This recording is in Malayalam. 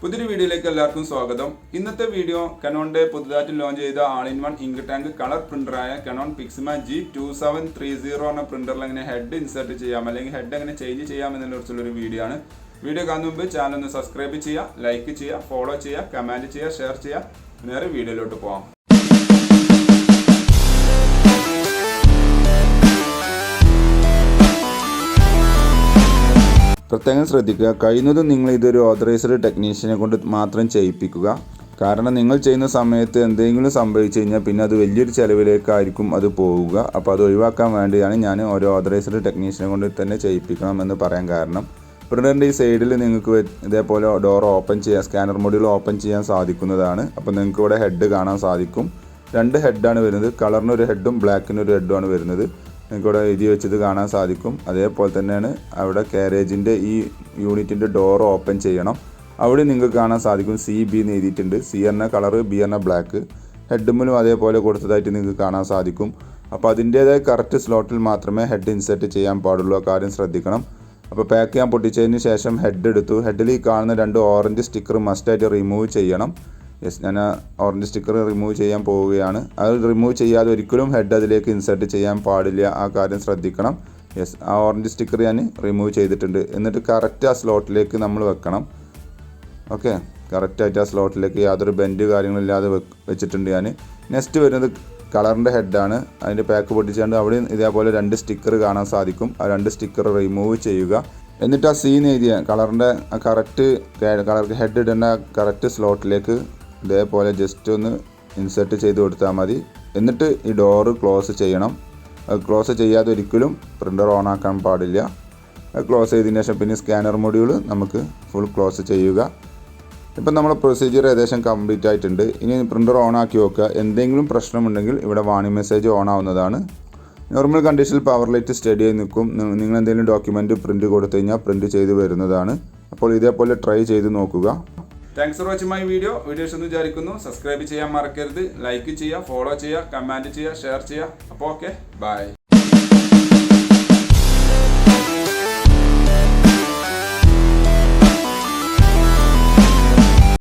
പുതിയൊരു വീഡിയോയിലേക്ക് എല്ലാവർക്കും സ്വാഗതം. ഇന്നത്തെ വീഡിയോ കനോണിന്റെ പുതുതായിട്ട് ലോഞ്ച് ചെയ്ത all in one ink tank colour പ്രിന്ററായ കനോൺ പിക്സിമ G2730 എന്ന പ്രിന്ററിൽ എങ്ങനെ ഹെഡ് ഇൻസേർട്ട് ചെയ്യാം അല്ലെങ്കിൽ ഹെഡ് എങ്ങനെ ചേഞ്ച് ചെയ്യാം എന്നതിനെക്കുറിച്ചുള്ളൊരു വീഡിയോ ആണ്. വീഡിയോ കാണുന്ന മുമ്പ് ചാനൽ ഒന്ന് സബ്സ്ക്രൈബ് ചെയ്യുക, ലൈക്ക് ചെയ്യുക, ഫോളോ ചെയ്യുക, കമൻറ്റ് ചെയ്യുക, ഷെയർ ചെയ്യുക. നേരെ വീഡിയോയിലോട്ട് പോകാം. പ്രത്യേകം ശ്രദ്ധിക്കുക, കഴിയുന്നതും നിങ്ങൾ ഇതൊരു ഓതറൈസ്ഡ് ടെക്നീഷ്യനെ കൊണ്ട് മാത്രം ചെയ്യിപ്പിക്കുക. കാരണം നിങ്ങൾ ചെയ്യുന്ന സമയത്ത് എന്തെങ്കിലും സംഭവിച്ചു കഴിഞ്ഞാൽ പിന്നെ അത് വലിയൊരു ചിലവിലേക്കായിരിക്കും അത് പോവുക. അപ്പോൾ അത് ഒഴിവാക്കാൻ വേണ്ടിയാണ് ഞാൻ ഒരു ഓതറൈസ്ഡ് ടെക്നീഷ്യനെ കൊണ്ട് തന്നെ ചെയ്യിപ്പിക്കണം എന്ന് പറയാൻ കാരണം, പ്രിൻ്ററിൻ്റെ ഈ സൈഡിൽ നിങ്ങൾക്ക് ഇതേപോലെ ഡോർ ഓപ്പൺ ചെയ്യാൻ, സ്കാനർ മൊഡ്യൂൾ ഓപ്പൺ ചെയ്യാൻ സാധിക്കുന്നതാണ്. അപ്പോൾ നിങ്ങൾക്ക് ഇവിടെ ഹെഡ് കാണാൻ സാധിക്കും. 2 ഹെഡാണ് വരുന്നത്. കളറിനൊരു ഹെഡും ബ്ലാക്കിനൊരു ഹെഡുമാണ് വരുന്നത്. നിങ്ങൾക്കിവിടെ എഴുതി വെച്ചത് കാണാൻ സാധിക്കും. അതേപോലെ തന്നെയാണ് അവിടെ കാരേജിൻ്റെ ഈ യൂണിറ്റിൻ്റെ ഡോർ ഓപ്പൺ ചെയ്യണം. അവിടെ നിങ്ങൾക്ക് കാണാൻ സാധിക്കും CB എന്ന് എഴുതിയിട്ടുണ്ട്. C എന്ന കളറ്, B എന്ന ബ്ലാക്ക്. ഹെഡുമ്മിലും അതേപോലെ കൊടുത്തതായിട്ട് നിങ്ങൾക്ക് കാണാൻ സാധിക്കും. അപ്പോൾ അതിൻ്റേതായ കറക്റ്റ് സ്ലോട്ടിൽ മാത്രമേ ഹെഡ് ഇൻസേർട്ട് ചെയ്യാൻ പാടുള്ളൂ. ആ കാര്യം ശ്രദ്ധിക്കണം. അപ്പോൾ പാക്ക് ചെയ്യാൻ പൊട്ടിച്ചതിന് ശേഷം ഹെഡ് എടുത്തു. ഹെഡിൽ ഈ കാണുന്ന 2 ഓറഞ്ച് സ്റ്റിക്കർ മസ്റ്റായിട്ട് റിമൂവ് ചെയ്യണം. ഞാൻ ഓറഞ്ച് സ്റ്റിക്കർ റിമൂവ് ചെയ്യാൻ പോവുകയാണ്. അത് റിമൂവ് ചെയ്യാതെ ഒരിക്കലും ഹെഡ് അതിലേക്ക് ഇൻസേർട്ട് ചെയ്യാൻ പാടില്ല. ആ കാര്യം ശ്രദ്ധിക്കണം. ആ ഓറഞ്ച് സ്റ്റിക്കർ ഞാൻ റിമൂവ് ചെയ്തിട്ടുണ്ട്. എന്നിട്ട് കറക്റ്റ് ആ സ്ലോട്ടിലേക്ക് നമ്മൾ വെക്കണം. ഓക്കെ, കറക്റ്റായിട്ട് ആ സ്ലോട്ടിലേക്ക് യാതൊരു ബെൻഡ് കാര്യങ്ങളില്ലാതെ വെച്ചിട്ടുണ്ട് ഞാൻ. നെക്സ്റ്റ് വരുന്നത് കളറിൻ്റെ ഹെഡാണ്. അതിൻ്റെ പാക്ക് പൊട്ടിച്ചുകൊണ്ട് അവിടെ ഇതേപോലെ 2 സ്റ്റിക്കർ കാണാൻ സാധിക്കും. ആ 2 സ്റ്റിക്കർ റിമൂവ് ചെയ്യുക. എന്നിട്ട് ആ സീൻ എഴുതിയ കളറിൻ്റെ ആ കറക്റ്റ് കളർ ഹെഡ് ഇടേണ്ട കറക്റ്റ് സ്ലോട്ടിലേക്ക് ഇതേപോലെ ജസ്റ്റ് ഒന്ന് ഇൻസേർട്ട് ചെയ്ത് കൊടുത്താൽ മതി. എന്നിട്ട് ഈ ഡോറ് ക്ലോസ് ചെയ്യണം. അത് ക്ലോസ് ചെയ്യാതെ ഒരിക്കലും പ്രിൻ്റർ ഓൺ ആക്കാൻ പാടില്ല. അത് ക്ലോസ് ചെയ്തതിന് ശേഷം പിന്നെ സ്കാനർ മൊഡ്യൂൾ നമുക്ക് ഫുൾ ക്ലോസ് ചെയ്യുക. ഇപ്പം നമ്മുടെ പ്രൊസീജിയർ ഏകദേശം കംപ്ലീറ്റ് ആയിട്ടുണ്ട്. ഇനി പ്രിൻ്റർ ഓൺ ആക്കി വെക്കുക. എന്തെങ്കിലും പ്രശ്നമുണ്ടെങ്കിൽ ഇവിടെ വാണിംഗ് മെസ്സേജ് ഓൺ ആവുന്നതാണ്. നോർമൽ കണ്ടീഷനിൽ പവർ ലൈറ്റ് സ്റ്റഡി ആയി നിൽക്കും. നിങ്ങൾ എന്തെങ്കിലും ഡോക്യുമെൻറ്റ് പ്രിൻറ്റ് കൊടുത്തു കഴിഞ്ഞാൽ പ്രിൻറ്റ് ചെയ്ത് വരുന്നതാണ്. അപ്പോൾ ഇതേപോലെ ട്രൈ ചെയ്ത് നോക്കുക. Thanks for watching my video. Videos എന്ന് വിചാരിക്കുന്നു. സബ്സ്ക്രൈബ് ചെയ്യാൻ മറക്കരുത്. ലൈക്ക് ചെയ്യുക, ഫോളോ ചെയ്യുക, കമൻറ്റ് ചെയ്യുക, ഷെയർ ചെയ്യുക. അപ്പോൾ ഓക്കെ, ബൈ.